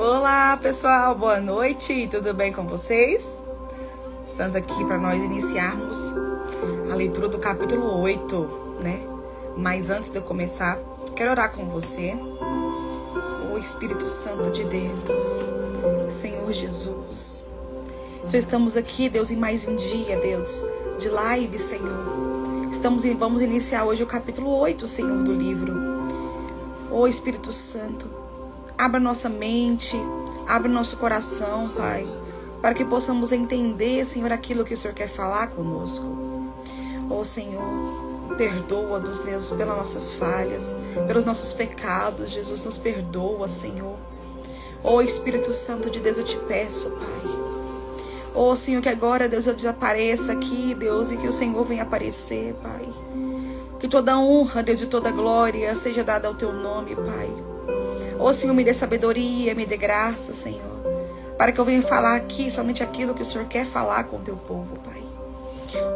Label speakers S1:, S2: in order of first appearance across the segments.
S1: Olá pessoal, boa noite, tudo bem com vocês? Estamos aqui para nós iniciarmos a leitura do capítulo 8, né? Mas antes de eu começar, quero orar com você. O Espírito Santo de Deus, Senhor Jesus. Senhor, estamos aqui, Deus, em mais um dia, Deus, de live, Senhor. Vamos iniciar hoje o capítulo 8, Senhor, do livro. Ô Espírito Santo, abra nossa mente, abra nosso coração, Pai, para que possamos entender, Senhor, aquilo que o Senhor quer falar conosco. Ô Senhor, perdoa-nos, Deus, pelas nossas falhas, pelos nossos pecados. Jesus, nos perdoa, Senhor. Ô Espírito Santo de Deus, eu te peço, Pai. Ô Senhor, que agora, Deus, eu desapareça aqui, Deus, e que o Senhor venha aparecer, Pai. Que toda honra, Deus, e toda glória seja dada ao teu nome, Pai. Ô Senhor, me dê sabedoria, me dê graça, Senhor, para que eu venha falar aqui somente aquilo que o Senhor quer falar com o teu povo, Pai.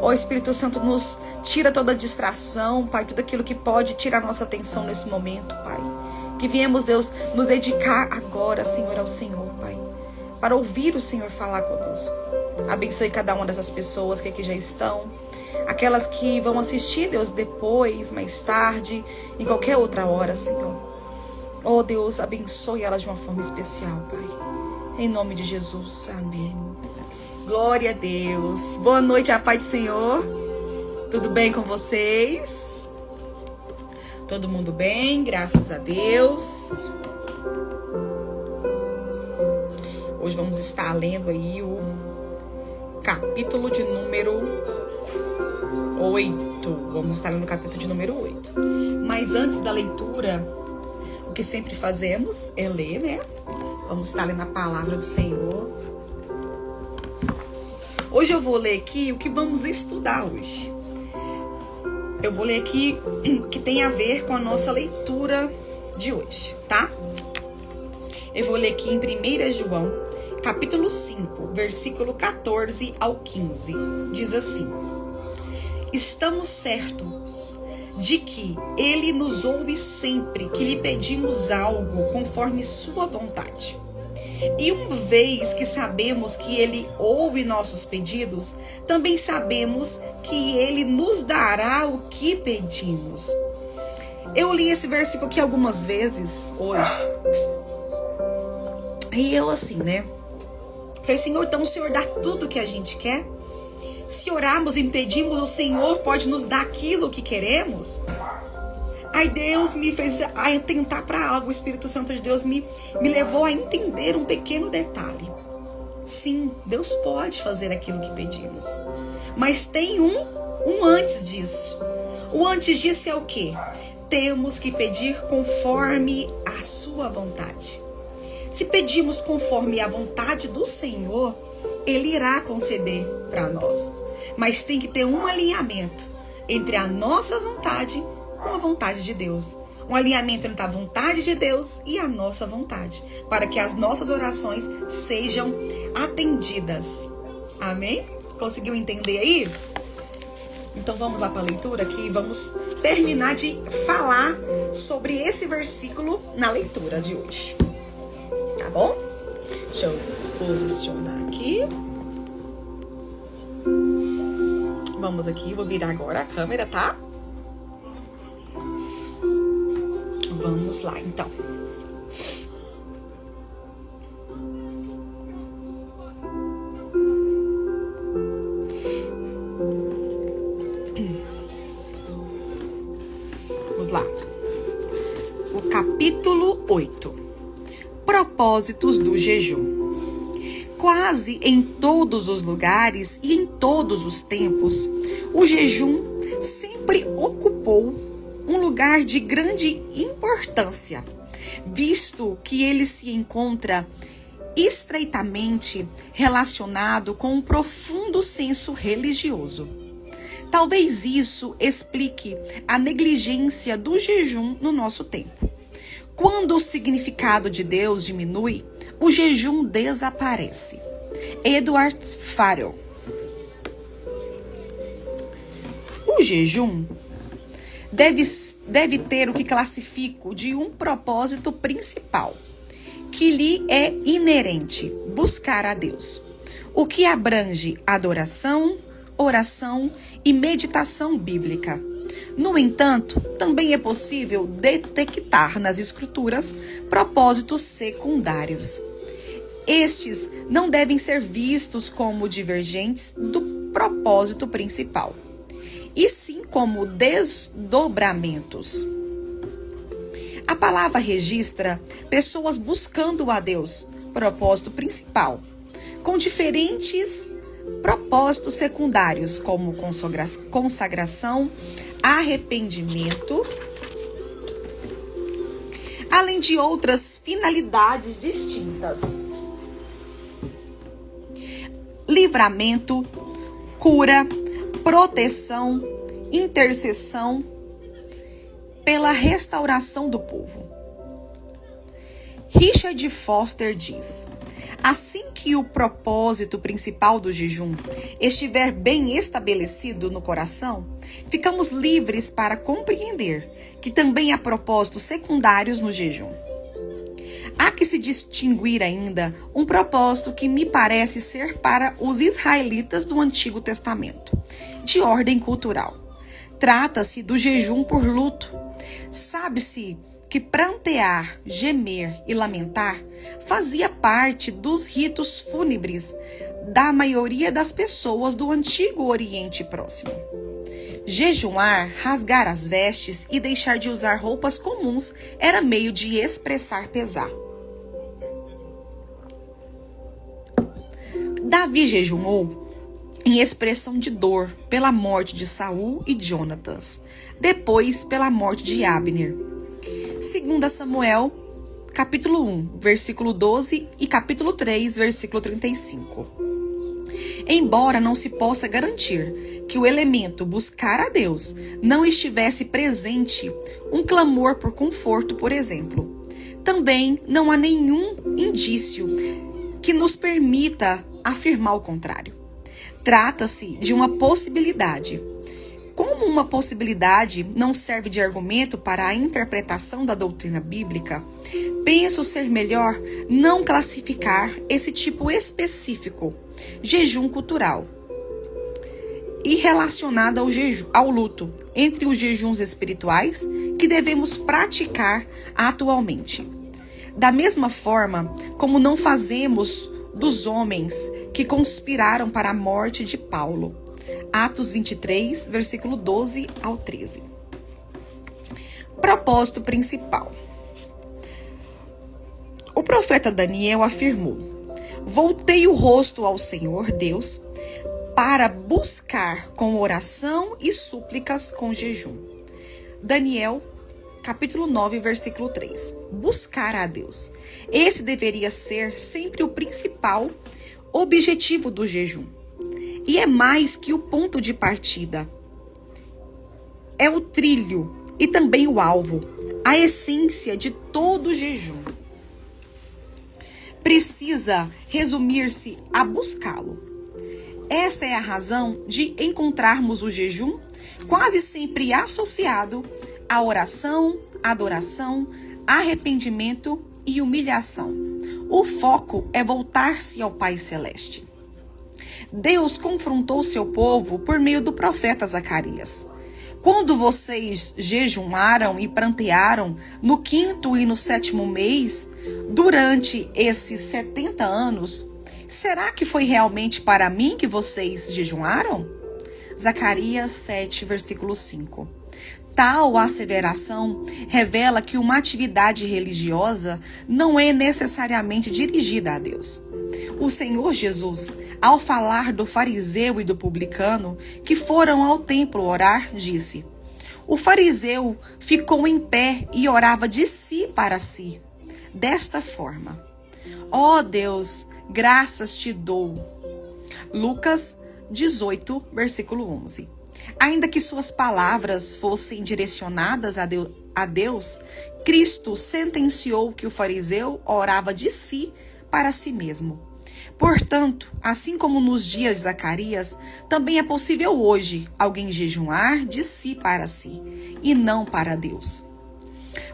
S1: Ó Espírito Santo, nos tira toda distração, Pai, tudo aquilo que pode tirar nossa atenção nesse momento, Pai. Que viemos, Deus, nos dedicar agora, Senhor, ao Senhor, Pai, para ouvir o Senhor falar conosco. Abençoe cada uma dessas pessoas que aqui já estão, aquelas que vão assistir, Deus, depois, mais tarde, em qualquer outra hora, Senhor. Oh Deus, abençoe elas de uma forma especial, Pai. Em nome de Jesus, amém. Glória a Deus. Boa noite, a paz do Senhor. Tudo bem com vocês? Todo mundo bem? Graças a Deus. Hoje vamos estar lendo aí o capítulo de número 8. Vamos estar lendo o capítulo de número 8. Mas antes da leitura, o que sempre fazemos é ler, né? Vamos estar lendo a palavra do Senhor. Hoje eu vou ler aqui o que vamos estudar hoje. Eu vou ler aqui o que tem a ver com a nossa leitura de hoje, tá? Eu vou ler aqui em 1 João, capítulo 5, versículo 14 ao 15. Diz assim: estamos certos de que Ele nos ouve sempre que lhe pedimos algo conforme sua vontade. E uma vez que sabemos que Ele ouve nossos pedidos, também sabemos que Ele nos dará o que pedimos. Eu li esse versículo aqui algumas vezes hoje. E eu assim, né? Falei, Senhor, então o Senhor dá tudo que a gente quer? Se orarmos e pedimos, o Senhor pode nos dar aquilo que queremos? Aí Deus me fez atentar para algo. O Espírito Santo de Deus me levou a entender um pequeno detalhe. Sim, Deus pode fazer aquilo que pedimos. Mas tem um antes disso. O antes disso é o quê? Temos que pedir conforme a sua vontade. Se pedimos conforme a vontade do Senhor, Ele irá conceder para nós. Mas tem que ter um alinhamento entre a nossa vontade com a vontade de Deus. Um alinhamento entre a vontade de Deus e a nossa vontade, para que as nossas orações sejam atendidas. Amém? Conseguiu entender aí? Então vamos lá para a leitura aqui. Vamos terminar de falar sobre esse versículo na leitura de hoje. Tá bom? Deixa eu posicionar aqui. Vamos aqui, vou virar agora a câmera, tá? Vamos lá, então. Vamos lá. O capítulo 8. Propósitos do jejum. Quase em todos os lugares e em todos os tempos, o jejum sempre ocupou um lugar de grande importância, visto que ele se encontra estreitamente relacionado com um profundo senso religioso. Talvez isso explique a negligência do jejum no nosso tempo. Quando o significado de Deus diminui, o jejum desaparece. Edward Farrell. O jejum deve ter o que classifico de um propósito principal, que lhe é inerente, buscar a Deus, o que abrange adoração, oração e meditação bíblica. No entanto, também é possível detectar nas Escrituras propósitos secundários. Estes não devem ser vistos como divergentes do propósito principal, e sim como desdobramentos. A palavra registra pessoas buscando a Deus, propósito principal, com diferentes propósitos secundários, como consagração, arrependimento, além de outras finalidades distintas. Livramento, cura, proteção, intercessão pela restauração do povo. Richard Foster diz: assim que o propósito principal do jejum estiver bem estabelecido no coração, ficamos livres para compreender que também há propósitos secundários no jejum. Há que se distinguir ainda um propósito que me parece ser para os israelitas do Antigo Testamento, de ordem cultural. Trata-se do jejum por luto. Sabe-se que prantear, gemer e lamentar fazia parte dos ritos fúnebres da maioria das pessoas do Antigo Oriente Próximo. Jejuar, rasgar as vestes e deixar de usar roupas comuns era meio de expressar pesar. Davi jejuou em expressão de dor pela morte de Saul e Jonatas, depois pela morte de Abner. 2 Samuel, capítulo 1, versículo 12 e capítulo 3, versículo 35. Embora não se possa garantir que o elemento buscar a Deus não estivesse presente, um clamor por conforto, por exemplo, também não há nenhum indício que nos permita afirmar o contrário. Trata-se de uma possibilidade. Como uma possibilidade não serve de argumento para a interpretação da doutrina bíblica, penso ser melhor não classificar esse tipo específico, jejum cultural, e relacionado ao luto, entre os jejuns espirituais que devemos praticar atualmente. Da mesma forma como não fazemos dos homens que conspiraram para a morte de Paulo. Atos 23, versículo 12 ao 13. Propósito principal. O profeta Daniel afirmou: voltei o rosto ao Senhor Deus para buscar com oração e súplicas com jejum. Daniel, capítulo 9, versículo 3. Buscar a Deus. Esse deveria ser sempre o principal objetivo do jejum. E é mais que o ponto de partida. É o trilho e também o alvo, a essência de todo jejum. Precisa resumir-se a buscá-lo. Esta é a razão de encontrarmos o jejum quase sempre associado à oração, adoração, arrependimento e humilhação. O foco é voltar-se ao Pai Celeste. Deus confrontou seu povo por meio do profeta Zacarias. Quando vocês jejuaram e prantearam no 5º e no 7º mês, durante esses 70 anos, será que foi realmente para mim que vocês jejuaram? Zacarias 7, versículo 5. Tal asseveração revela que uma atividade religiosa não é necessariamente dirigida a Deus. O Senhor Jesus, ao falar do fariseu e do publicano que foram ao templo orar, disse: o fariseu ficou em pé e orava de si para si, desta forma: ó Deus, graças te dou. Lucas 18, versículo 11. Ainda que suas palavras fossem direcionadas a Deus, Cristo sentenciou que o fariseu orava de si para si mesmo. Portanto, assim como nos dias de Zacarias, também é possível hoje alguém jejuar de si para si, e não para Deus.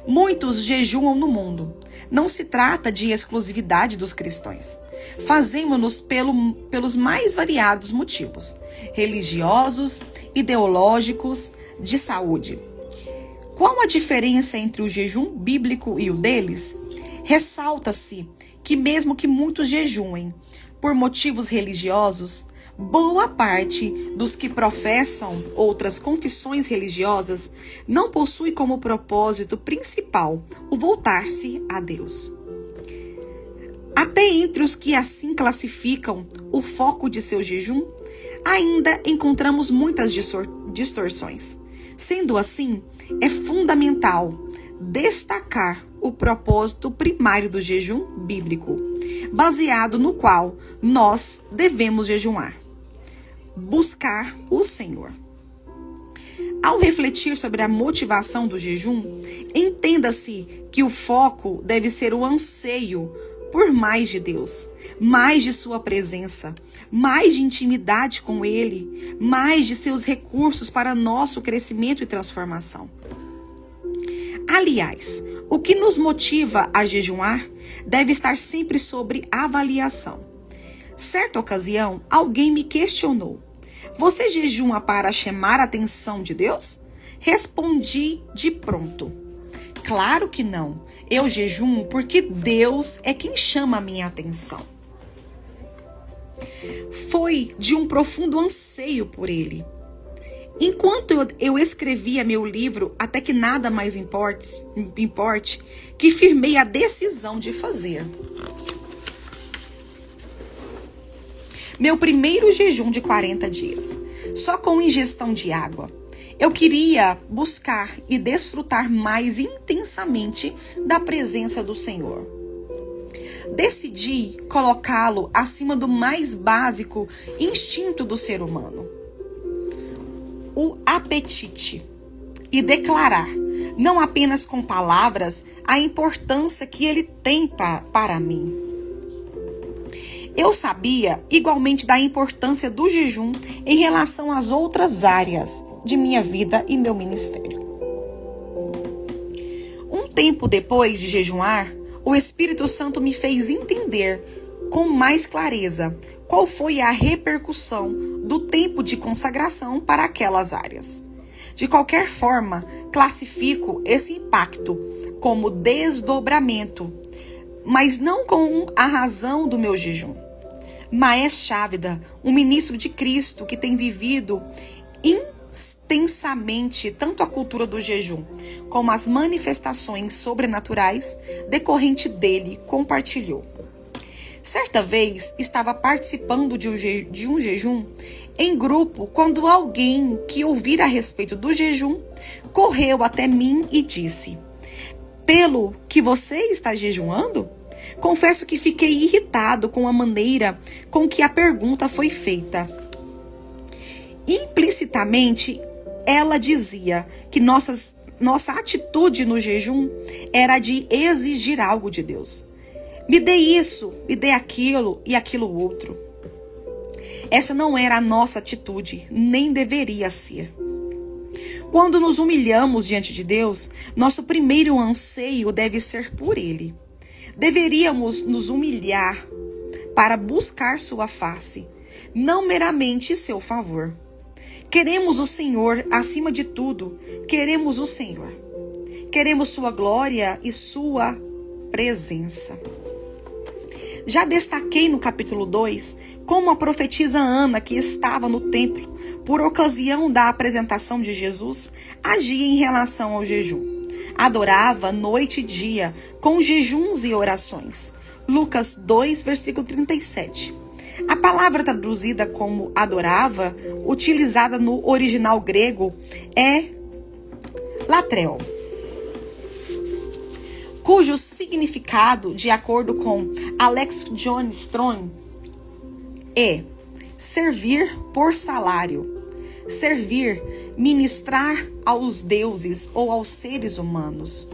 S1: Muitos jejuam no mundo. Não se trata de exclusividade dos cristãos. Fazemos-nos pelos mais variados motivos: religiosos, ideológicos, de saúde. Qual a diferença entre o jejum bíblico e o deles? Ressalta-se que mesmo que muitos jejuem por motivos religiosos, boa parte dos que professam outras confissões religiosas não possui como propósito principal o voltar-se a Deus. Até entre os que assim classificam o foco de seu jejum, ainda encontramos muitas distorções. Sendo assim, é fundamental destacar o propósito primário do jejum bíblico, baseado no qual nós devemos jejuar: buscar o Senhor. Ao refletir sobre a motivação do jejum, entenda-se que o foco deve ser o anseio por mais de Deus, mais de sua presença, mais de intimidade com Ele, mais de seus recursos para nosso crescimento e transformação. Aliás, o que nos motiva a jejuar deve estar sempre sobre avaliação. Certa ocasião, alguém me questionou: você jejuma para chamar a atenção de Deus? Respondi de pronto: claro que não. Eu jejuo porque Deus é quem chama a minha atenção. Foi de um profundo anseio por Ele. Enquanto eu escrevia meu livro Até que Nada Mais Importe, que firmei a decisão de fazer meu primeiro jejum de 40 dias, só com ingestão de água. Eu queria buscar e desfrutar mais intensamente da presença do Senhor. Decidi colocá-lo acima do mais básico instinto do ser humano, o apetite, e declarar, não apenas com palavras, a importância que ele tem para mim. Eu sabia igualmente da importância do jejum em relação às outras áreas de minha vida e meu ministério. Um tempo depois de jejuar, o Espírito Santo me fez entender com mais clareza qual foi a repercussão do tempo de consagração para aquelas áreas. De qualquer forma, classifico esse impacto como desdobramento, mas não com a razão do meu jejum. Maes Chávida, um ministro de Cristo que tem vivido intensamente tanto a cultura do jejum como as manifestações sobrenaturais decorrente dele, compartilhou. Certa vez estava participando de um jejum em grupo quando alguém que ouvira a respeito do jejum correu até mim e disse: pelo que você está jejuando? Confesso que fiquei irritado com a maneira com que a pergunta foi feita. Implicitamente, ela dizia que nossa atitude no jejum era de exigir algo de Deus. Me dê isso, me dê aquilo e aquilo outro. Essa não era a nossa atitude, nem deveria ser. Quando nos humilhamos diante de Deus, nosso primeiro anseio deve ser por Ele. Deveríamos nos humilhar para buscar sua face, não meramente seu favor. Queremos o Senhor acima de tudo, queremos o Senhor. Queremos sua glória e sua presença. Já destaquei no capítulo 2 como a profetisa Ana, que estava no templo por ocasião da apresentação de Jesus, agia em relação ao jejum. Adorava noite e dia, com jejuns e orações. Lucas 2, versículo 37. A palavra traduzida como adorava, utilizada no original grego, é latreo, cujo significado, de acordo com Alex John Strong, é servir por salário, servir, ministrar aos deuses ou aos seres humanos.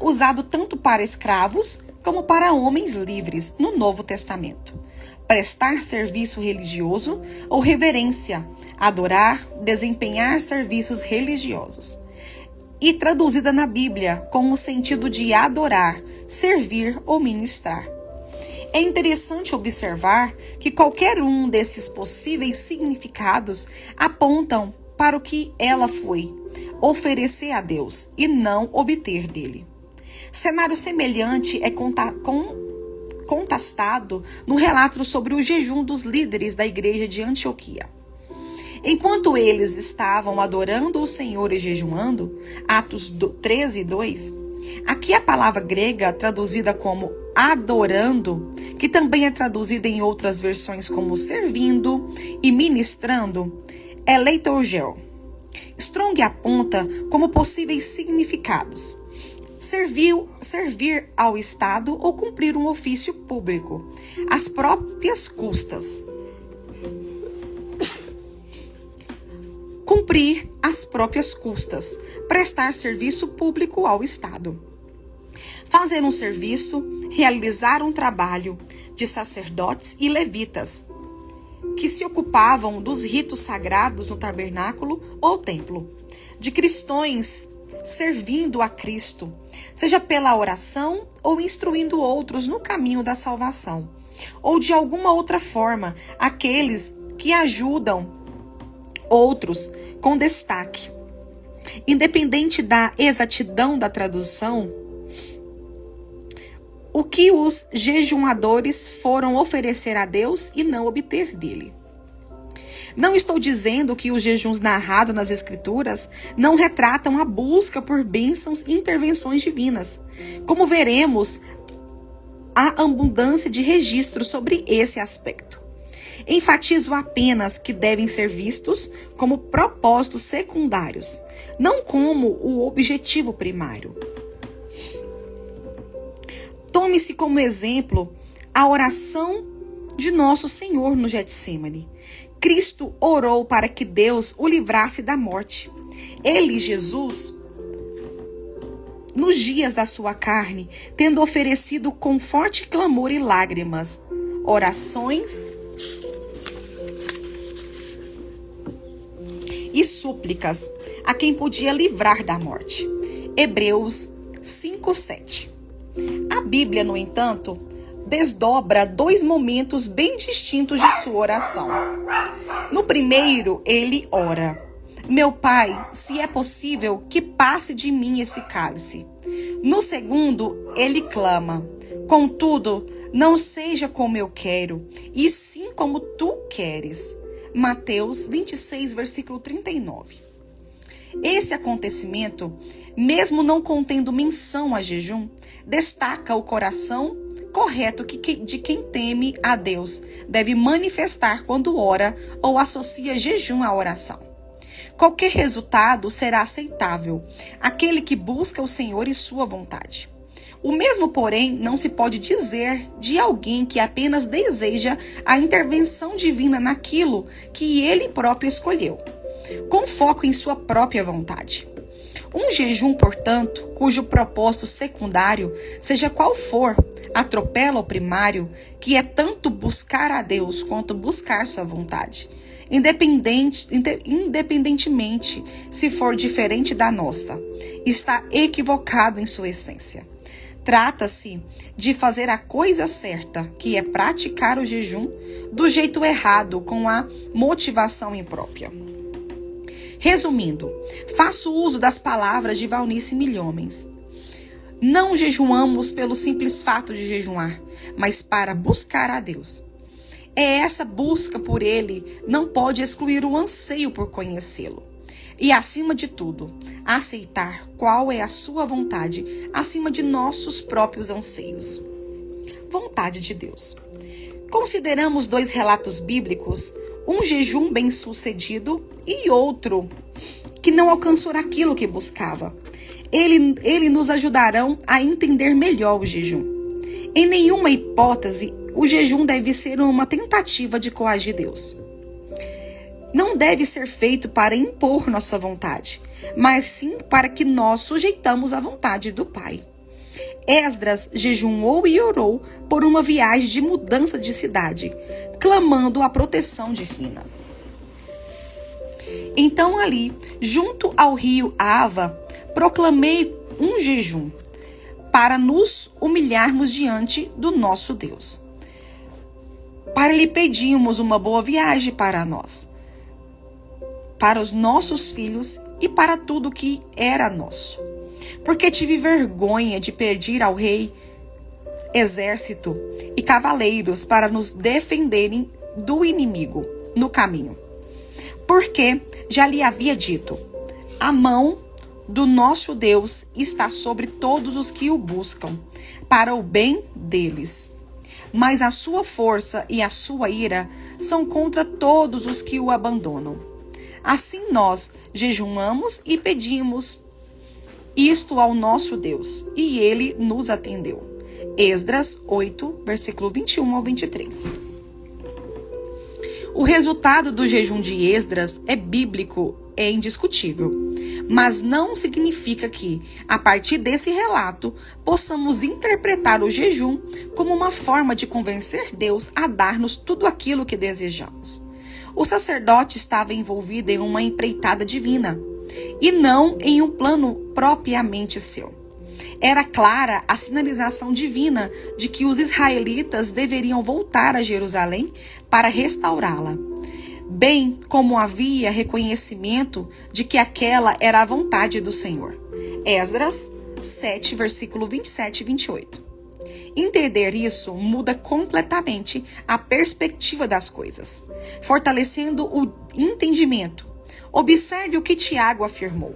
S1: Usado tanto para escravos como para homens livres no Novo Testamento. Prestar serviço religioso ou reverência, adorar, desempenhar serviços religiosos. e traduzida na Bíblia com o sentido de adorar, servir ou ministrar. É interessante observar que qualquer um desses possíveis significados apontam para o que ela foi, oferecer a Deus e não obter dele. Cenário semelhante é contestado no relato sobre o jejum dos líderes da igreja de Antioquia. Enquanto eles estavam adorando o Senhor e jejuando, Atos 13:2, aqui a palavra grega traduzida como adorando, que também é traduzida em outras versões como servindo e ministrando, é leiturgeo. Strong aponta como possíveis significados: servir ao Estado ou cumprir um ofício público, às próprias custas. Cumprir às próprias custas, prestar serviço público ao Estado. Fazer um serviço, realizar um trabalho de sacerdotes e levitas, que se ocupavam dos ritos sagrados no tabernáculo ou templo, de cristãos servindo a Cristo, seja pela oração ou instruindo outros no caminho da salvação, ou de alguma outra forma, aqueles que ajudam outros com destaque. Independente da exatidão da tradução, o que os jejuadores foram oferecer a Deus e não obter dele. Não estou dizendo que os jejuns narrados nas Escrituras não retratam a busca por bênçãos e intervenções divinas. Como veremos, há abundância de registros sobre esse aspecto. Enfatizo apenas que devem ser vistos como propósitos secundários, não como o objetivo primário. Tome-se como exemplo a oração de nosso Senhor no Getsemane. Cristo orou para que Deus o livrasse da morte. Ele, Jesus, nos dias da sua carne, tendo oferecido com forte clamor e lágrimas, orações e súplicas a quem podia livrar da morte. Hebreus 5:7. A Bíblia, no entanto, desdobra dois momentos bem distintos de sua oração. No primeiro, ele ora: meu Pai, se é possível, que passe de mim esse cálice. No segundo, ele clama: contudo, não seja como eu quero, e sim como tu queres. Mateus 26, versículo 39. Esse acontecimento, mesmo não contendo menção a jejum, destaca o coração correto de quem teme a Deus deve manifestar quando ora ou associa jejum à oração. Qualquer resultado será aceitável, aquele que busca o Senhor e sua vontade. O mesmo, porém, não se pode dizer de alguém que apenas deseja a intervenção divina naquilo que ele próprio escolheu, com foco em sua própria vontade. Um jejum, portanto, cujo propósito secundário, seja qual for, atropela o primário, que é tanto buscar a Deus quanto buscar sua vontade, independentemente se for diferente da nossa, está equivocado em sua essência. Trata-se de fazer a coisa certa, que é praticar o jejum do jeito errado, com a motivação imprópria. Resumindo, faço uso das palavras de Valnice Milhomens. Não jejuamos pelo simples fato de jejuar, mas para buscar a Deus. É essa busca por Ele não pode excluir o anseio por conhecê-lo. E, acima de tudo, aceitar qual é a sua vontade acima de nossos próprios anseios. Vontade de Deus. Consideramos dois relatos bíblicos, um jejum bem-sucedido e outro que não alcançou aquilo que buscava. Ele nos ajudarão a entender melhor o jejum. Em nenhuma hipótese, o jejum deve ser uma tentativa de coagir Deus. Não deve ser feito para impor nossa vontade, mas sim para que nós sujeitamos a vontade do Pai. Esdras jejuou e orou por uma viagem de mudança de cidade, clamando a proteção divina. Então ali, junto ao rio Ava, proclamei um jejum para nos humilharmos diante do nosso Deus. Para lhe pedimos uma boa viagem para nós, para os nossos filhos e para tudo que era nosso. Porque tive vergonha de pedir ao rei exército e cavaleiros para nos defenderem do inimigo no caminho. Porque já lhe havia dito: a mão do nosso Deus está sobre todos os que o buscam, para o bem deles. Mas a sua força e a sua ira são contra todos os que o abandonam. Assim nós jejuamos e pedimos isto ao nosso Deus, e ele nos atendeu. Esdras 8, versículo 21 ao 23. O resultado do jejum de Esdras é bíblico, é indiscutível, mas não significa que, a partir desse relato, possamos interpretar o jejum como uma forma de convencer Deus a dar-nos tudo aquilo que desejamos. O sacerdote estava envolvido em uma empreitada divina, e não em um plano propriamente seu. Era clara a sinalização divina de que os israelitas deveriam voltar a Jerusalém para restaurá-la, bem como havia reconhecimento de que aquela era a vontade do Senhor. Esdras 7, versículo 27 e 28. Entender isso muda completamente a perspectiva das coisas, fortalecendo o entendimento. Observe o que Tiago afirmou.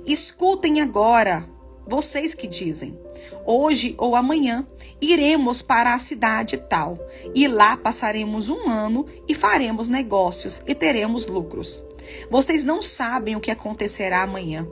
S1: Escutem agora, vocês que dizem: hoje ou amanhã iremos para a cidade tal, e lá passaremos um ano e faremos negócios e teremos lucros. Vocês não sabem o que acontecerá amanhã.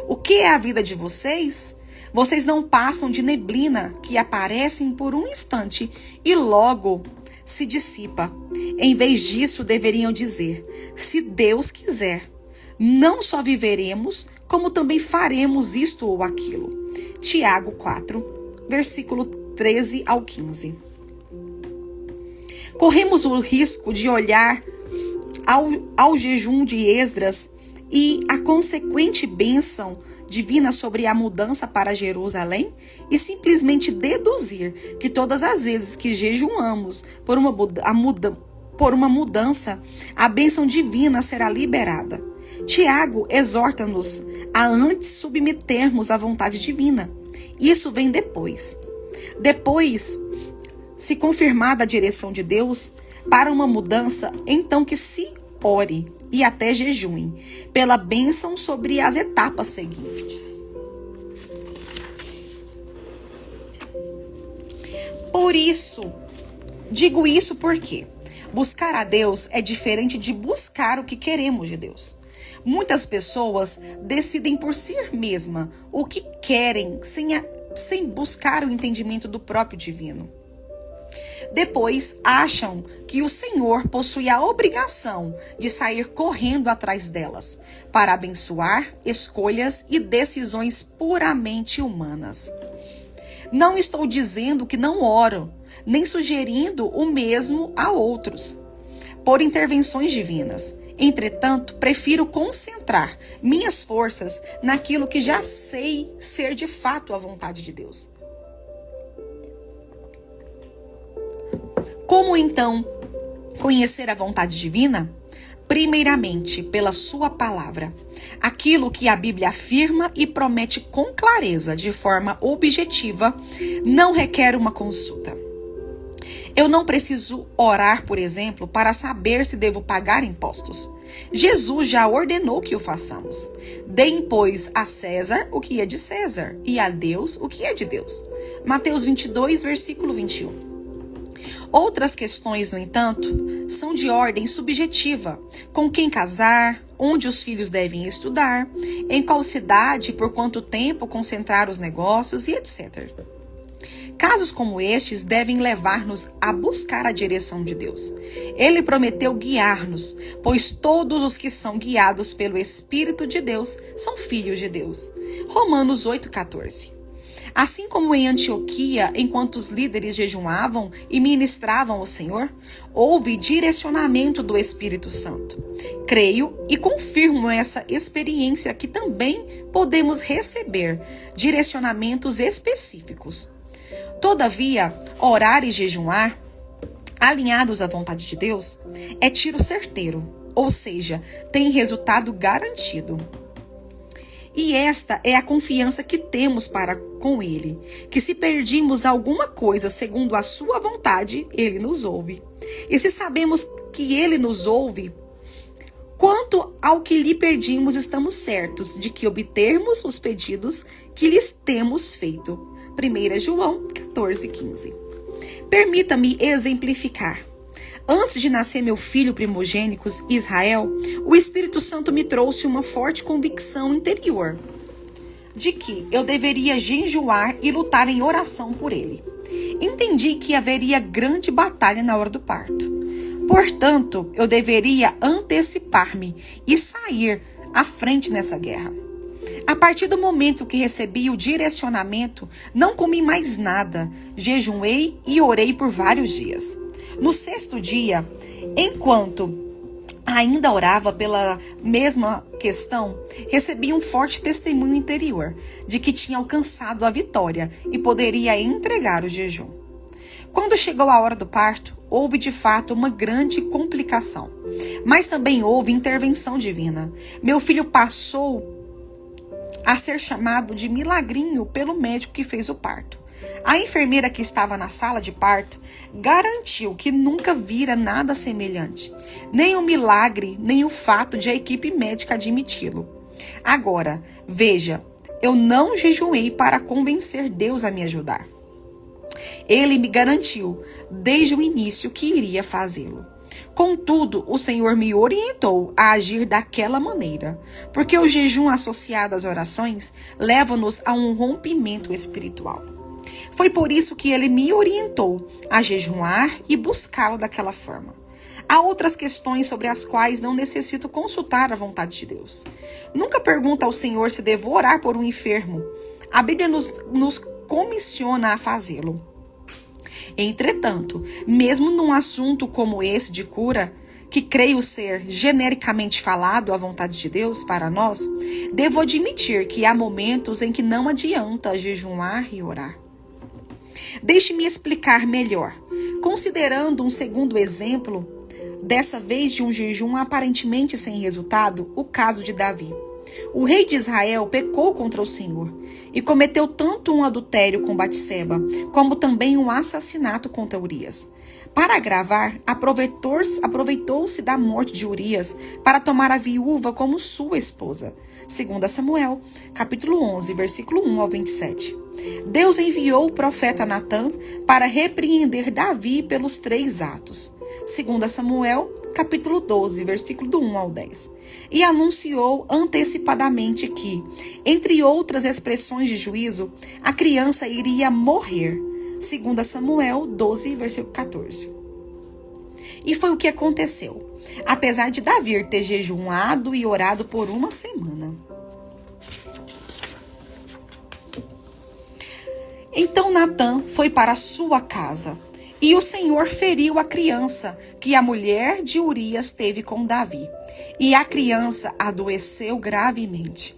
S1: O que é a vida de vocês? Vocês não passam de neblina que aparecem por um instante e logo se dissipa. Em vez disso, deveriam dizer: se Deus quiser, não só viveremos, como também faremos isto ou aquilo. Tiago 4, versículo 13 ao 15. Corremos o risco de olhar ao jejum de Esdras e a consequente bênção divina sobre a mudança para Jerusalém e simplesmente deduzir que todas as vezes que jejuamos por uma mudança, a bênção divina será liberada. Tiago exorta-nos a antes submetermos à vontade divina. Isso vem depois. Depois, se confirmada a direção de Deus para uma mudança, então que se ore e até jejuem pela bênção sobre as etapas seguintes. Por isso, digo isso porque buscar a Deus é diferente de buscar o que queremos de Deus. Muitas pessoas decidem por si mesma o que querem sem buscar o entendimento do próprio divino. Depois, acham que o Senhor possui a obrigação de sair correndo atrás delas para abençoar escolhas e decisões puramente humanas. Não estou dizendo que não oro, nem sugerindo o mesmo a outros, por intervenções divinas. Entretanto, prefiro concentrar minhas forças naquilo que já sei ser de fato a vontade de Deus. Como então conhecer a vontade divina? Primeiramente, pela sua palavra. Aquilo que a Bíblia afirma e promete com clareza, de forma objetiva, não requer uma consulta. Eu não preciso orar, por exemplo, para saber se devo pagar impostos. Jesus já ordenou que o façamos. Deem, pois, a César o que é de César e a Deus o que é de Deus. Mateus 22, versículo 21. Outras questões, no entanto, são de ordem subjetiva: com quem casar, onde os filhos devem estudar, em qual cidade e por quanto tempo concentrar os negócios e etc. Casos como estes devem levar-nos a buscar a direção de Deus. Ele prometeu guiar-nos, pois todos os que são guiados pelo Espírito de Deus são filhos de Deus. Romanos 8,14. Assim como em Antioquia, enquanto os líderes jejuavam e ministravam ao Senhor, houve direcionamento do Espírito Santo. Creio e confirmo essa experiência que também podemos receber direcionamentos específicos. Todavia, orar e jejuar, alinhados à vontade de Deus, é tiro certeiro, ou seja, tem resultado garantido. E esta é a confiança que temos para com Ele, que se perdimos alguma coisa segundo a sua vontade, Ele nos ouve. E se sabemos que Ele nos ouve, quanto ao que lhe pedimos, estamos certos de que obtermos os pedidos que lhes temos feito. 1 João 14,15. Permita-me exemplificar. Antes de nascer meu filho primogênito, Israel, o Espírito Santo me trouxe uma forte convicção interior de que eu deveria jejuar e lutar em oração por ele. Entendi que haveria grande batalha na hora do parto. Portanto, eu deveria antecipar-me e sair à frente nessa guerra. A partir do momento que recebi o direcionamento, não comi mais nada, jejuei e orei por vários dias. No 6º dia, enquanto ainda orava pela mesma questão, recebi um forte testemunho interior de que tinha alcançado a vitória e poderia entregar o jejum. Quando chegou a hora do parto, houve de fato uma grande complicação, mas também houve intervenção divina. Meu filho passou a ser chamado de milagrinho pelo médico que fez o parto. A enfermeira que estava na sala de parto garantiu que nunca vira nada semelhante, nem o milagre, nem o fato de a equipe médica admiti-lo. Agora, veja, eu não jejuei para convencer Deus a me ajudar. Ele me garantiu, desde o início, que iria fazê-lo. Contudo, o Senhor me orientou a agir daquela maneira, porque o jejum associado às orações leva-nos a um rompimento espiritual. Foi por isso que ele me orientou a jejuar e buscá-lo daquela forma. Há outras questões sobre as quais não necessito consultar a vontade de Deus. Nunca pergunta ao Senhor se devo orar por um enfermo. A Bíblia nos comissiona a fazê-lo. Entretanto, mesmo num assunto como esse de cura, que creio ser genericamente falado à vontade de Deus para nós, devo admitir que há momentos em que não adianta jejuar e orar. Deixe-me explicar melhor. Considerando um segundo exemplo, dessa vez de um jejum aparentemente sem resultado, o caso de Davi. O rei de Israel pecou contra o Senhor e cometeu tanto um adultério com Batseba, como também um assassinato contra Urias. Para agravar, aproveitou-se da morte de Urias para tomar a viúva como sua esposa. 2 Samuel, capítulo 11, versículo 1 ao 27. Deus enviou o profeta Natã para repreender Davi pelos 3 atos. 2 Samuel, capítulo 12, versículo do 1 ao 10. E anunciou antecipadamente que, entre outras expressões de juízo, a criança iria morrer. 2 Samuel 12, versículo 14. E foi o que aconteceu, apesar de Davi ter jejuado e orado por 1 semana. Então Natã foi para sua casa, e o Senhor feriu a criança que a mulher de Urias teve com Davi, e a criança adoeceu gravemente.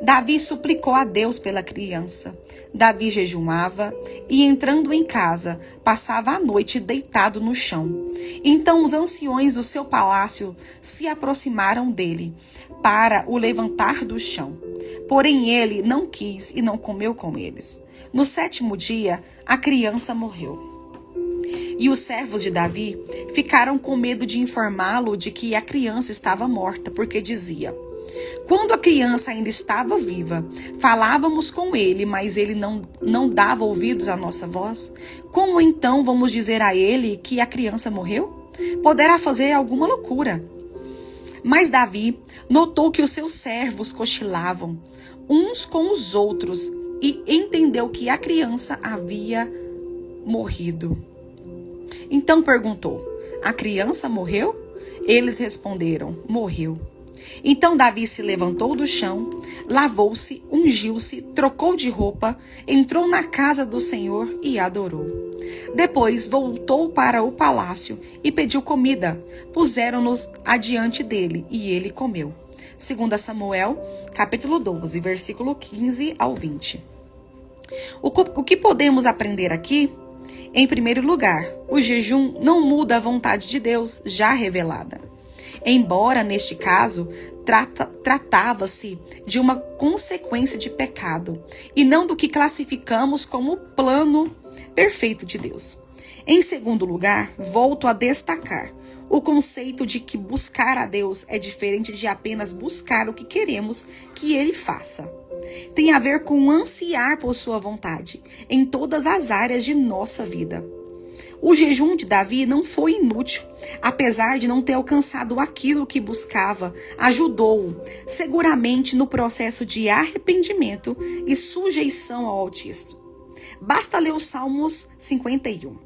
S1: Davi suplicou a Deus pela criança. Davi jejuava e, entrando em casa, passava a noite deitado no chão. Então os anciões do seu palácio se aproximaram dele para o levantar do chão. Porém ele não quis e não comeu com eles. No 7º dia, a criança morreu. E os servos de Davi ficaram com medo de informá-lo de que a criança estava morta, porque dizia: quando a criança ainda estava viva, falávamos com ele, mas ele não dava ouvidos à nossa voz. Como então vamos dizer a ele que a criança morreu? Poderá fazer alguma loucura. Mas Davi notou que os seus servos cochilavam uns com os outros e entendeu que a criança havia morrido. Então perguntou: a criança morreu? Eles responderam: morreu. Então Davi se levantou do chão, lavou-se, ungiu-se, trocou de roupa, entrou na casa do Senhor e adorou. Depois voltou para o palácio e pediu comida. Puseram-nos adiante dele e ele comeu. 2 Samuel, capítulo 12, versículo 15 ao 20. O que podemos aprender aqui? Em primeiro lugar, o jejum não muda a vontade de Deus já revelada. Embora, neste caso, tratava-se de uma consequência de pecado e não do que classificamos como o plano perfeito de Deus. Em segundo lugar, volto a destacar o conceito de que buscar a Deus é diferente de apenas buscar o que queremos que Ele faça. Tem a ver com ansiar por sua vontade em todas as áreas de nossa vida. O jejum de Davi não foi inútil, apesar de não ter alcançado aquilo que buscava, ajudou-o seguramente no processo de arrependimento e sujeição ao Altíssimo. Basta ler o Salmos 51,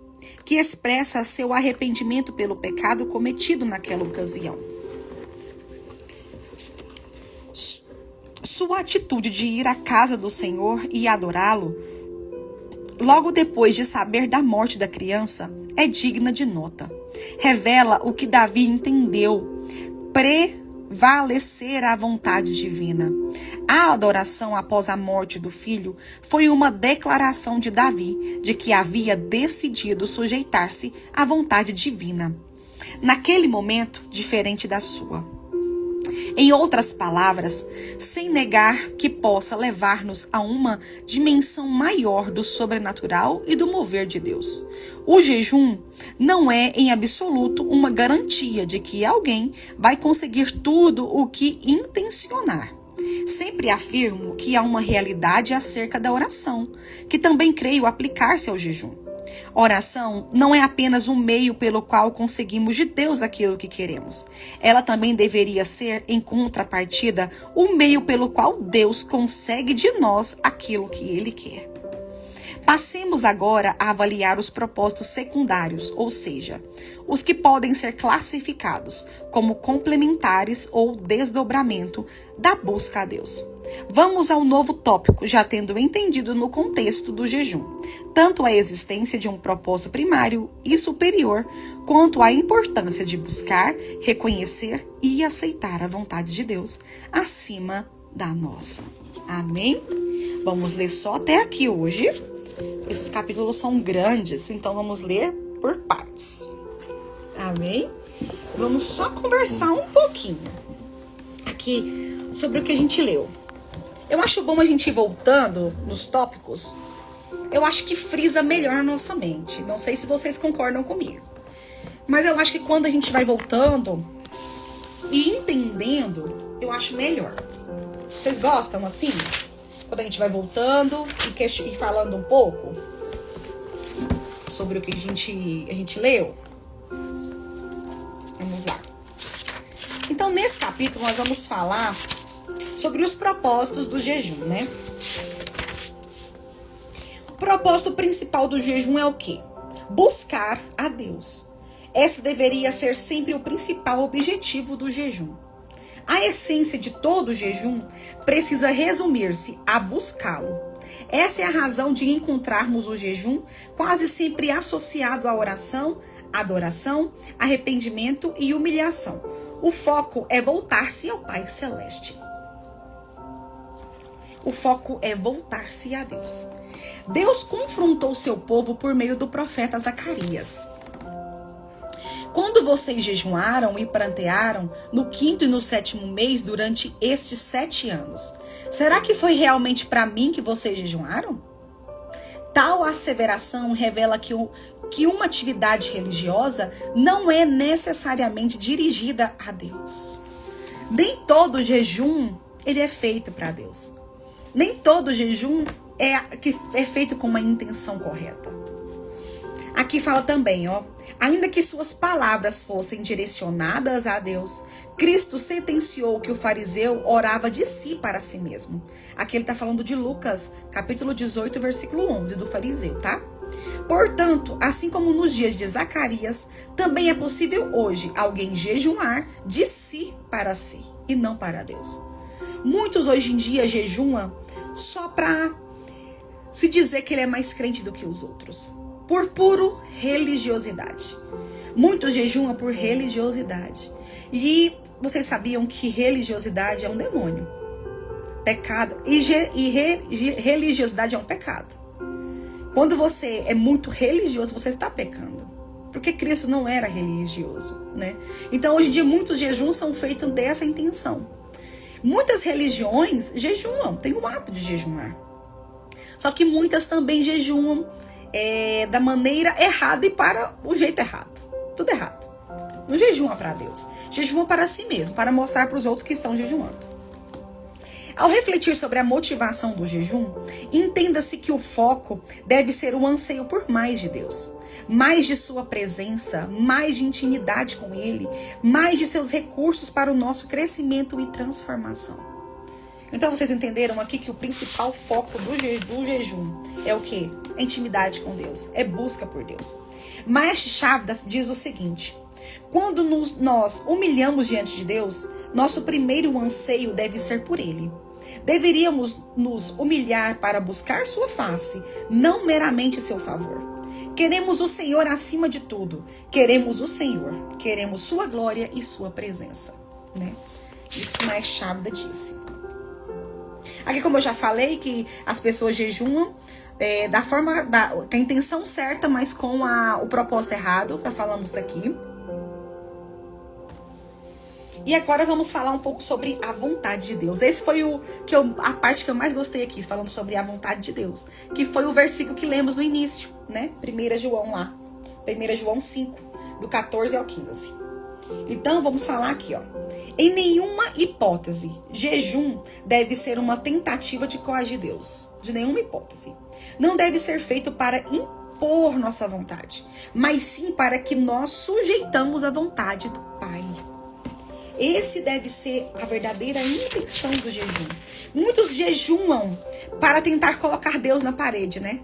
S1: que expressa seu arrependimento pelo pecado cometido naquela ocasião. Sua atitude de ir à casa do Senhor e adorá-lo, logo depois de saber da morte da criança, é digna de nota. Revela o que Davi entendeu, prevalecer a vontade divina. A adoração após a morte do filho foi uma declaração de Davi de que havia decidido sujeitar-se à vontade divina, naquele momento diferente da sua. Em outras palavras, sem negar que possa levar-nos a uma dimensão maior do sobrenatural e do mover de Deus. O jejum não é, em absoluto, uma garantia de que alguém vai conseguir tudo o que intencionar. Sempre afirmo que há uma realidade acerca da oração, que também creio aplicar-se ao jejum. Oração não é apenas um meio pelo qual conseguimos de Deus aquilo que queremos. Ela também deveria ser, em contrapartida, o meio pelo qual Deus consegue de nós aquilo que Ele quer. Passemos agora a avaliar os propósitos secundários, ou seja, os que podem ser classificados como complementares ou desdobramento da busca a Deus. Vamos ao novo tópico, já tendo entendido no contexto do jejum, tanto a existência de um propósito primário e superior, quanto a importância de buscar, reconhecer e aceitar a vontade de Deus acima da nossa. Amém? Vamos ler só até aqui hoje. Esses capítulos são grandes, então vamos ler por partes. Amém? Vamos só conversar um pouquinho aqui sobre o que a gente leu. Eu acho bom a gente ir voltando nos tópicos. Eu acho que frisa melhor a nossa mente. Não sei se vocês concordam comigo. Mas eu acho que quando a gente vai voltando e entendendo, eu acho melhor. Vocês gostam assim? Quando a gente vai voltando e falando um pouco sobre o que a gente leu. Vamos lá. Então, nesse capítulo, nós vamos falar sobre os propósitos do jejum, né? O propósito principal do jejum é o quê? Buscar a Deus. Esse deveria ser sempre o principal objetivo do jejum. A essência de todo jejum precisa resumir-se a buscá-lo. Essa é a razão de encontrarmos o jejum quase sempre associado à oração, adoração, arrependimento e humilhação. O foco é voltar-se ao Pai Celeste. O foco é voltar-se a Deus. Deus confrontou seu povo por meio do profeta Zacarias. Quando vocês jejuaram e prantearam no 5º e no 7º mês durante estes 7 anos, será que foi realmente para mim que vocês jejuaram? Tal asseveração revela que uma atividade religiosa não é necessariamente dirigida a Deus. Nem todo jejum ele é feito para Deus. Nem todo jejum é feito com uma intenção correta. Aqui fala também, ainda que suas palavras fossem direcionadas a Deus, Cristo sentenciou que o fariseu orava de si para si mesmo. Aqui ele está falando de Lucas, capítulo 18, versículo 11, do fariseu, tá? Portanto, assim como nos dias de Zacarias, também é possível hoje alguém jejuar de si para si. e não para Deus. Muitos hoje em dia jejuam só para se dizer que ele é mais crente do que os outros, por puro religiosidade. Muitos jejuam por religiosidade. E vocês sabiam que religiosidade é um demônio? Pecado. E religiosidade é um pecado. Quando você é muito religioso, você está pecando. Porque Cristo não era religioso, né? Então, hoje em dia, muitos jejuns são feitos dessa intenção. Muitas religiões jejuam, tem o ato de jejuar. Só que muitas também jejuam da maneira errada e para o jeito errado. Tudo errado. Não jejuma para Deus. Jejuma para si mesmo, para mostrar para os outros que estão jejuando. Ao refletir sobre a motivação do jejum, entenda-se que o foco deve ser o anseio por mais de Deus. Mais de sua presença, mais de intimidade com Ele, mais de seus recursos para o nosso crescimento e transformação. Então vocês entenderam aqui que o principal foco do jejum é o quê? É intimidade com Deus, é busca por Deus. Maestro Shavda diz o seguinte: quando nós humilhamos diante de Deus, nosso primeiro anseio deve ser por Ele. Deveríamos nos humilhar para buscar sua face, não meramente seu favor. Queremos o Senhor acima de tudo. Queremos o Senhor. Queremos sua glória e sua presença, né? Isso que o Maestro Shavda disse. Aqui, como eu já falei, que as pessoas jejuam com a intenção certa, mas com o propósito errado. Já falamos daqui. E agora vamos falar um pouco sobre a vontade de Deus. Esse foi a parte que eu mais gostei aqui, falando sobre a vontade de Deus. Que foi o versículo que lemos no início, né? 1 João lá. 1 João 5, do 14 ao 15. Então, vamos falar aqui, ó. Em nenhuma hipótese, jejum deve ser uma tentativa de coagir Deus. De nenhuma hipótese. Não deve ser feito para impor nossa vontade, mas sim para que nós sujeitamos a vontade do Pai. Esse deve ser a verdadeira intenção do jejum. Muitos jejuam para tentar colocar Deus na parede, né?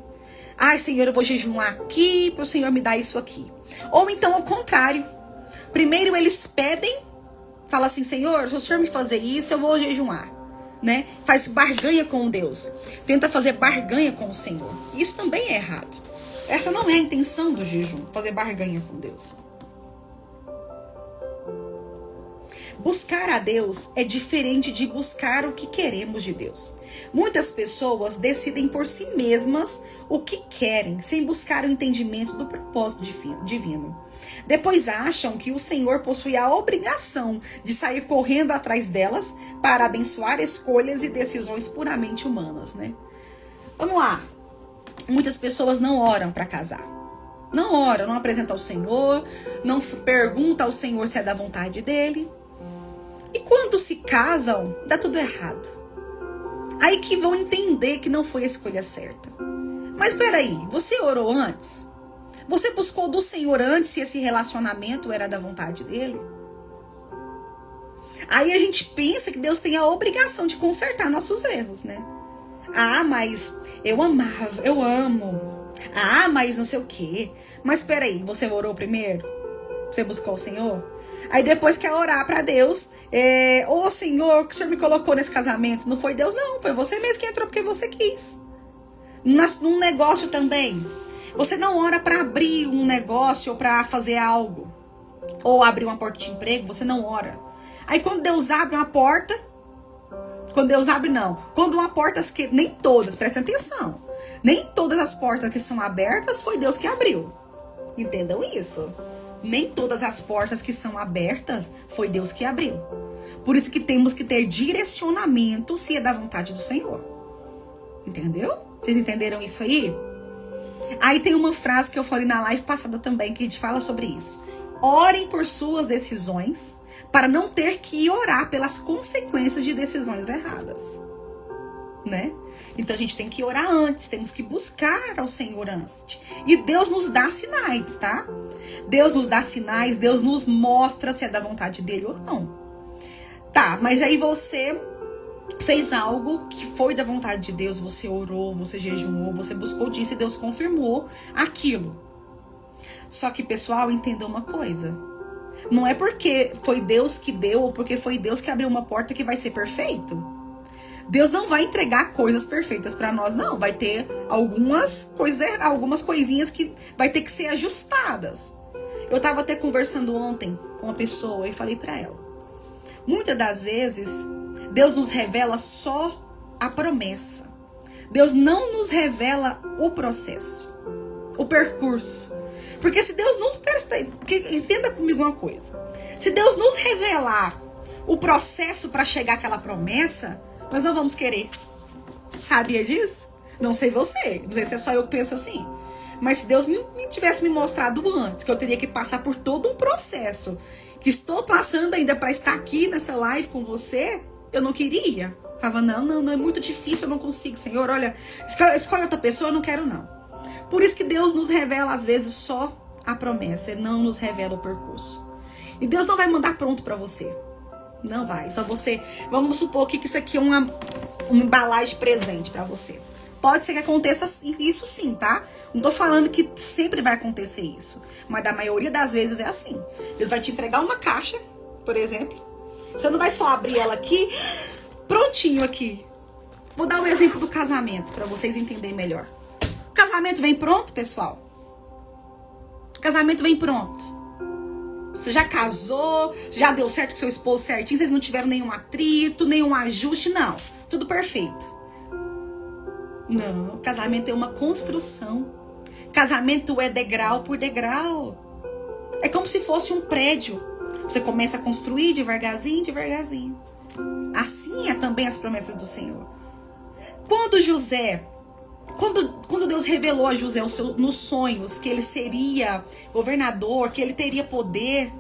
S1: Ai, Senhor, eu vou jejuar aqui para o Senhor me dar isso aqui. Ou então, ao contrário. Primeiro eles pedem, fala assim: Senhor, se o Senhor me fazer isso, eu vou jejuar, né? Faz barganha com Deus. Tenta fazer barganha com o Senhor. Isso também é errado. Essa não é a intenção do jejum, fazer barganha com Deus. Buscar a Deus é diferente de buscar o que queremos de Deus. Muitas pessoas decidem por si mesmas o que querem, sem buscar o entendimento do propósito divino. Depois acham que o Senhor possui a obrigação de sair correndo atrás delas para abençoar escolhas e decisões puramente humanas, né? Vamos lá. Muitas pessoas não oram para casar. Não oram, não apresentam ao Senhor, não perguntam ao Senhor se é da vontade dele. E quando se casam, dá tudo errado. Aí que vão entender que não foi a escolha certa. Mas peraí, você orou antes? Você buscou do Senhor antes se esse relacionamento era da vontade dele? Aí a gente pensa que Deus tem a obrigação de consertar nossos erros, né? Ah, mas eu amava, eu amo. Ah, mas não sei o quê. Mas peraí, você orou primeiro? Você buscou o Senhor? Aí depois quer orar pra Deus. Ô Senhor, que o Senhor me colocou nesse casamento? Não foi Deus, não. Foi você mesmo que entrou porque você quis. Num negócio também. Você não ora pra abrir um negócio ou pra fazer algo. Ou abrir uma porta de emprego, você não ora. Aí quando Deus abre uma porta... Quando Deus abre, não. Quando uma porta... Nem todas, presta atenção. Nem todas as portas que são abertas foi Deus que abriu. Entendam isso. Nem todas as portas que são abertas foi Deus que abriu. Por isso que temos que ter direcionamento se é da vontade do Senhor. Entendeu? Vocês entenderam isso aí? Aí tem uma frase que eu falei na live passada também, que a gente fala sobre isso. Orem por suas decisões, para não ter que orar pelas consequências de decisões erradas. Né? Então a gente tem que orar antes, temos que buscar ao Senhor antes. E Deus nos dá sinais, tá? Deus nos dá sinais, Deus nos mostra se é da vontade dele ou não. Tá, mas aí você fez algo que foi da vontade de Deus, você orou, você jejuou, você buscou disso e Deus confirmou aquilo. Só que, pessoal, entenda uma coisa. Não é porque foi Deus que deu ou porque foi Deus que abriu uma porta que vai ser perfeito. Deus não vai entregar coisas perfeitas para nós, não. Vai ter algumas coisinhas que vai ter que ser ajustadas. Eu tava até conversando ontem com uma pessoa e falei para ela. Muitas das vezes, Deus nos revela só a promessa. Deus não nos revela o processo, o percurso. Porque se Deus nos... Entenda comigo uma coisa. Se Deus nos revelar o processo para chegar àquela promessa, nós não vamos querer. Sabia disso? Não sei você. Não sei se é só eu que penso assim. Mas se Deus tivesse me mostrado antes, que eu teria que passar por todo um processo, que estou passando ainda para estar aqui nessa live com você, eu não queria. Falava, não, é muito difícil, eu não consigo, Senhor. Olha, escolhe outra pessoa, eu não quero não. Por isso que Deus nos revela às vezes só a promessa, Ele não nos revela o percurso. E Deus não vai mandar pronto para você. Não vai, só você. Vamos supor que isso aqui é uma embalagem presente para você. Pode ser que aconteça isso sim, tá? Não tô falando que sempre vai acontecer isso. Mas da maioria das vezes é assim. Deus vai te entregar uma caixa, por exemplo. Você não vai só abrir ela aqui, prontinho aqui. Vou dar um exemplo do casamento, para vocês entenderem melhor. O casamento vem pronto, pessoal? O casamento vem pronto. Você já casou, já deu certo com seu esposo certinho, vocês não tiveram nenhum atrito, nenhum ajuste, não. Tudo perfeito. Não, casamento é uma construção. Casamento é degrau por degrau. É como se fosse um prédio. Você começa a construir devagarzinho, devagarzinho. Assim é também as promessas do Senhor. Quando Deus revelou a José nos sonhos que ele seria governador, que ele teria poder,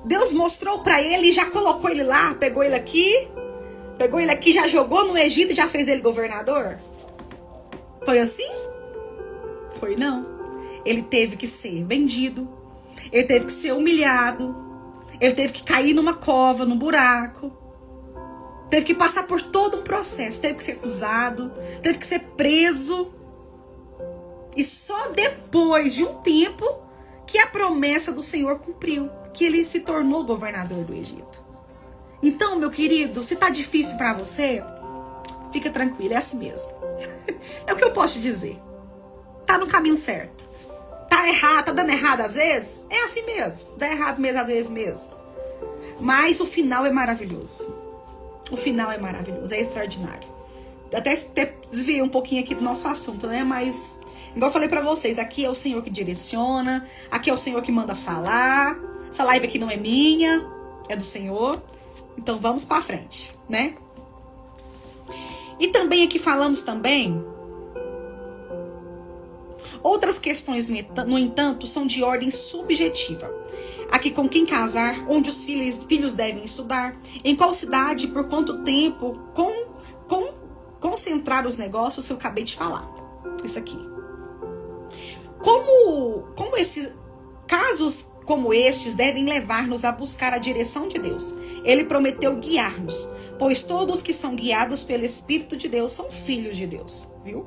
S1: Deus mostrou para ele e já colocou ele lá, pegou ele aqui, já jogou no Egito e já fez dele governador? Foi assim? Foi não. Ele teve que ser vendido, ele teve que ser humilhado, ele teve que cair numa cova, num buraco. Teve que passar por todo um processo. Teve que ser acusado. Teve que ser preso. E só depois de um tempo que a promessa do Senhor cumpriu. Que ele se tornou governador do Egito. Então, meu querido, se tá difícil pra você, fica tranquilo, é assim mesmo. É o que eu posso te dizer. Tá no caminho certo. Tá errado, tá dando errado às vezes? É assim mesmo. Dá errado mesmo às vezes mesmo. Mas o final é maravilhoso. O final é maravilhoso, é extraordinário. Até desviei um pouquinho aqui do nosso assunto, né? Mas, igual eu falei pra vocês, aqui é o Senhor que direciona, aqui é o Senhor que manda falar. Essa live aqui não é minha, é do Senhor. Então vamos pra frente, né? E também aqui falamos também... Outras questões, no entanto, são de ordem subjetiva. Aqui com quem casar, onde os filhos devem estudar, em qual cidade, por quanto tempo, concentrar os negócios que eu acabei de falar. Isso aqui. Como esses casos como estes devem levar-nos a buscar a direção de Deus. Ele prometeu guiar-nos, pois todos que são guiados pelo Espírito de Deus são filhos de Deus, viu?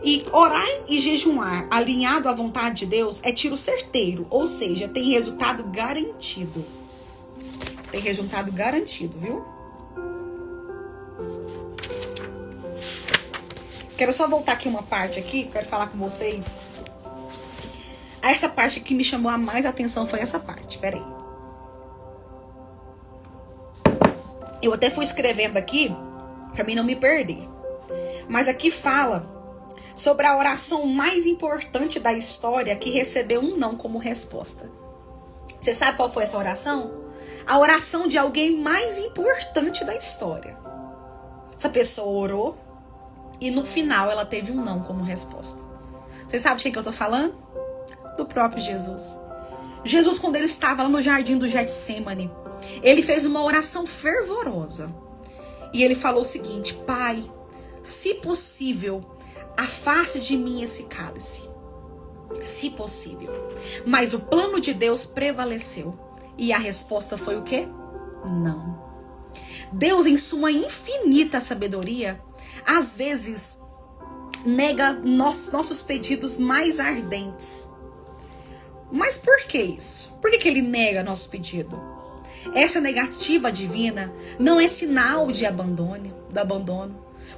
S1: E orar e jejuar alinhado à vontade de Deus é tiro certeiro, ou seja, tem resultado garantido. Tem resultado garantido, viu? Quero só voltar aqui uma parte aqui, quero falar com vocês. Essa parte que me chamou a mais atenção foi essa parte, peraí. Eu até fui escrevendo aqui, pra mim não me perder. Mas aqui fala sobre a oração mais importante da história que recebeu um não como resposta. Você sabe qual foi essa oração? A oração de alguém mais importante da história. Essa pessoa orou e no final ela teve um não como resposta. Você sabe de quem que eu tô falando? Do próprio Jesus. Jesus, quando ele estava lá no jardim do Getsêmani, ele fez uma oração fervorosa. E ele falou o seguinte: Pai, se possível, afaste de mim esse cálice, se possível. Mas o plano de Deus prevaleceu. E a resposta foi o quê? Não. Deus, em sua infinita sabedoria, às vezes nega nossos pedidos mais ardentes. Mas por que isso? Por que ele nega nosso pedido? Essa negativa divina não é sinal de abandono.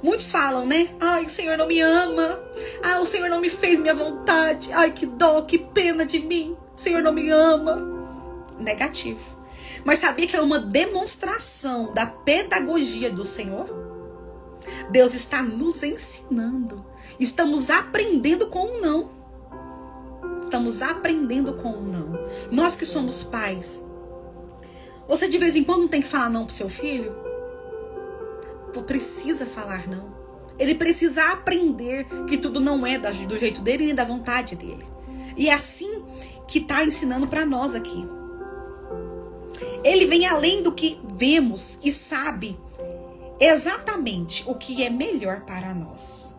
S1: Muitos falam, né? Ai, o Senhor não me ama. Ah, o Senhor não me fez minha vontade. Ai, que dó, que pena de mim. O Senhor não me ama. Negativo. Mas sabia que é uma demonstração da pedagogia do Senhor? Deus está nos ensinando. Estamos aprendendo com o não. Estamos aprendendo com o não. Nós que somos pais, você de vez em quando não tem que falar não pro seu filho? Precisa falar não. Ele precisa aprender que tudo não é do jeito dele nem da vontade dele. E é assim que está ensinando para nós aqui. Ele vem além do que vemos e sabe exatamente o que é melhor para nós.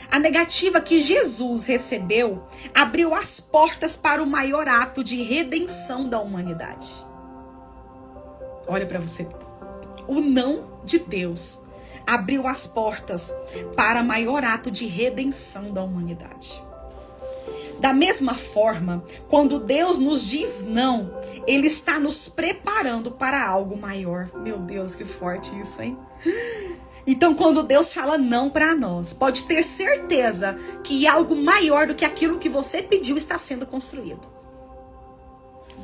S1: A negativa que Jesus recebeu abriu as portas para o maior ato de redenção da humanidade. Olha para você. O não de Deus abriu as portas para o maior ato de redenção da humanidade. Da mesma forma, quando Deus nos diz não, Ele está nos preparando para algo maior. Meu Deus, que forte isso, hein? Então, quando Deus fala não para nós, pode ter certeza que algo maior do que aquilo que você pediu está sendo construído.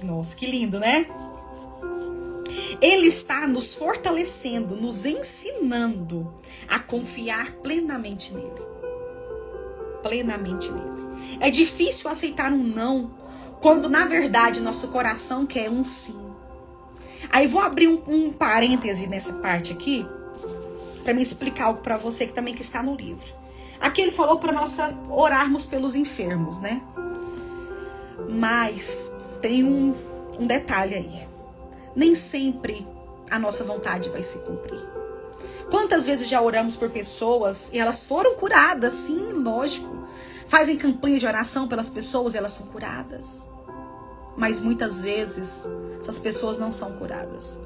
S1: Nossa, que lindo, né? Ele está nos fortalecendo, nos ensinando a confiar plenamente nele. Plenamente nele. É difícil aceitar um não, quando na verdade nosso coração quer um sim. Aí vou abrir um parêntese nessa parte aqui, para me explicar algo para você que também que está no livro. Aqui ele falou para nós orarmos pelos enfermos, né? Mas tem um detalhe aí. Nem sempre a nossa vontade vai se cumprir. Quantas vezes já oramos por pessoas e elas foram curadas? Sim, lógico. Fazem campanha de oração pelas pessoas e elas são curadas. Mas muitas vezes essas pessoas não são curadas.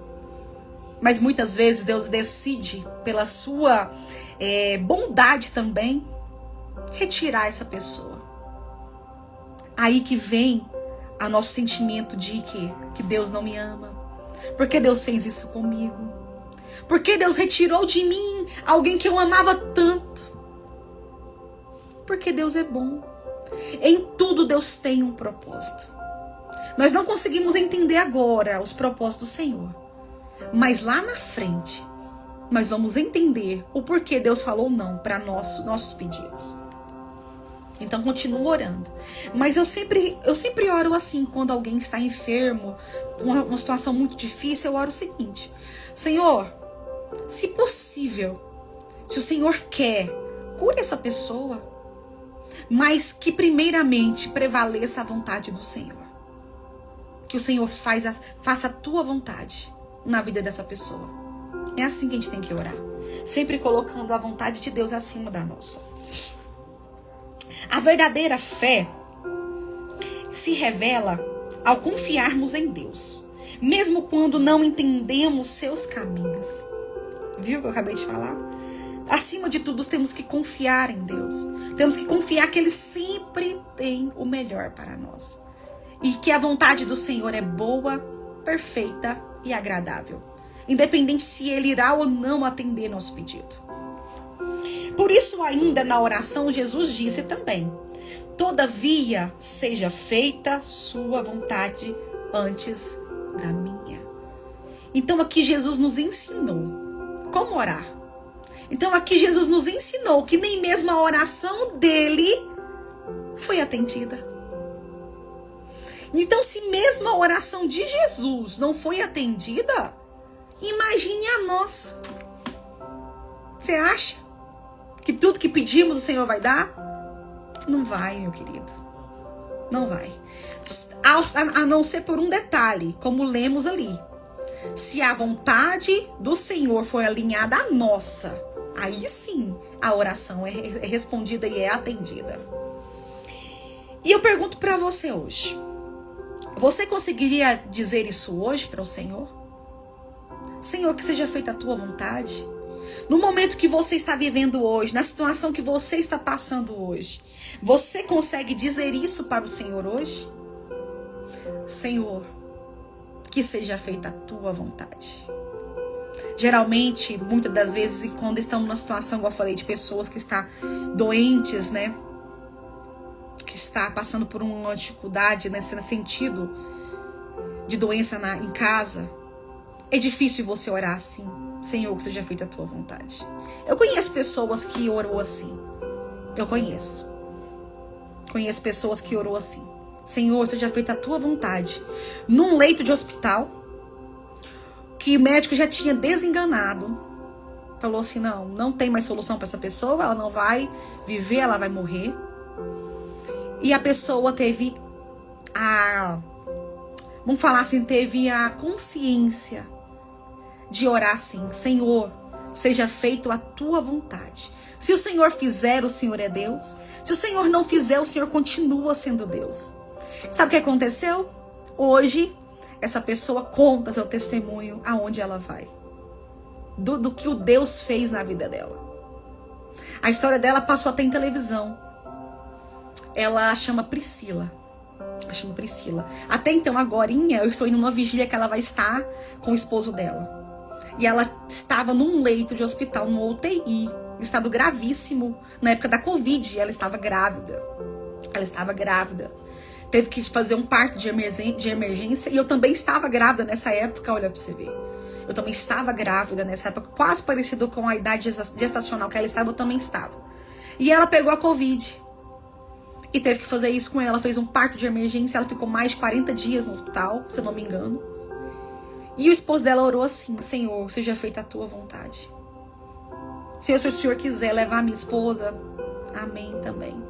S1: Mas muitas vezes Deus decide, pela sua bondade também, retirar essa pessoa. Aí que vem o nosso sentimento de que Deus não me ama. Por que Deus fez isso comigo? Por que Deus retirou de mim alguém que eu amava tanto? Porque Deus é bom. Em tudo Deus tem um propósito. Nós não conseguimos entender agora os propósitos do Senhor. Mas lá na frente, nós vamos entender o porquê Deus falou não para nossos pedidos. Então continua orando. Mas eu sempre oro assim, quando alguém está enfermo, uma situação muito difícil, eu oro o seguinte: Senhor, se possível, se o Senhor quer, cure essa pessoa, mas que primeiramente prevaleça a vontade do Senhor. Que o Senhor faça a tua vontade na vida dessa pessoa. É assim que a gente tem que orar. Sempre colocando a vontade de Deus acima da nossa. A verdadeira fé se revela ao confiarmos em Deus, mesmo quando não entendemos seus caminhos. Viu o que eu acabei de falar? Acima de tudo, temos que confiar em Deus. Temos que confiar que Ele sempre tem o melhor para nós. E que a vontade do Senhor é boa, perfeita e agradável. Independente se Ele irá ou não atender nosso pedido. Por isso, ainda na oração, Jesus disse também: todavia, seja feita sua vontade antes da minha. Então aqui Jesus nos ensinou como orar. Então aqui Jesus nos ensinou que nem mesmo a oração dele foi atendida. Então, se mesmo a oração de Jesus não foi atendida, imagine a nossa. Você acha que tudo que pedimos o Senhor vai dar? Não vai, meu querido. Não vai. A não ser por um detalhe, como lemos ali. Se a vontade do Senhor for alinhada à nossa, aí sim a oração é respondida e é atendida. E eu pergunto para você hoje: você conseguiria dizer isso hoje para o Senhor? Senhor, que seja feita a tua vontade. No momento que você está vivendo hoje, na situação que você está passando hoje, você consegue dizer isso para o Senhor hoje? Senhor, que seja feita a tua vontade. Geralmente, muitas das vezes, quando estamos numa situação, igual eu falei, de pessoas que estão doentes, né? Que está passando por uma dificuldade nesse sentido de doença em casa, é difícil você orar assim. Senhor, que seja feita a tua vontade. Eu conheço pessoas que orou assim. Eu conheço. Conheço pessoas que orou assim. Senhor, seja feita a tua vontade. Num leito de hospital, que o médico já tinha desenganado. Falou assim, não tem mais solução para essa pessoa, ela não vai viver, ela vai morrer. E a pessoa teve vamos falar assim, teve a consciência de orar assim, Senhor, seja feita a tua vontade. Se o Senhor fizer, o Senhor é Deus. Se o Senhor não fizer, o Senhor continua sendo Deus. Sabe o que aconteceu? Hoje, essa pessoa conta seu testemunho aonde ela vai. Do que o Deus fez na vida dela. A história dela passou até em televisão. Ela chama Priscila. Até então, agorinha, eu estou indo numa vigília que ela vai estar com o esposo dela. E ela estava num leito de hospital, no UTI, em estado gravíssimo. Na época da Covid, ela estava grávida. Teve que fazer um parto de emergência. E eu também estava grávida nessa época, olha pra você ver. Eu também estava grávida nessa época, quase parecido com a idade gestacional que ela estava, eu também estava. E ela pegou a Covid. E teve que fazer isso com ela, fez um parto de emergência, ela ficou mais de 40 dias no hospital, se eu não me engano. E o esposo dela orou assim, Senhor, seja feita a tua vontade. Senhor, se o Senhor quiser levar minha esposa, amém também.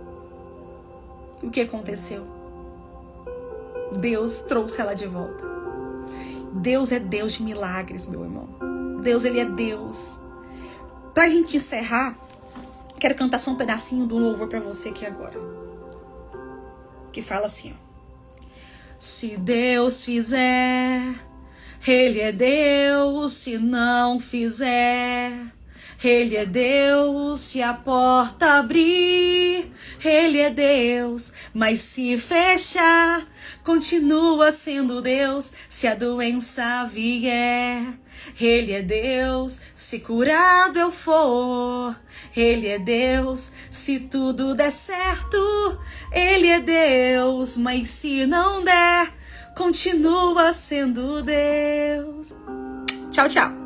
S1: E o que aconteceu? Deus trouxe ela de volta. Deus é Deus de milagres, meu irmão. Deus, Ele é Deus. Pra gente encerrar, quero cantar só um pedacinho do louvor pra você aqui agora. Que fala assim, ó. Se Deus fizer, Ele é Deus. Se não fizer, Ele é Deus. Se a porta abrir, Ele é Deus. Mas se fechar, continua sendo Deus. Se a doença vier, Ele é Deus. Se curado eu for, Ele é Deus. Se tudo der certo, Ele é Deus. Mas se não der, continua sendo Deus. Tchau, tchau.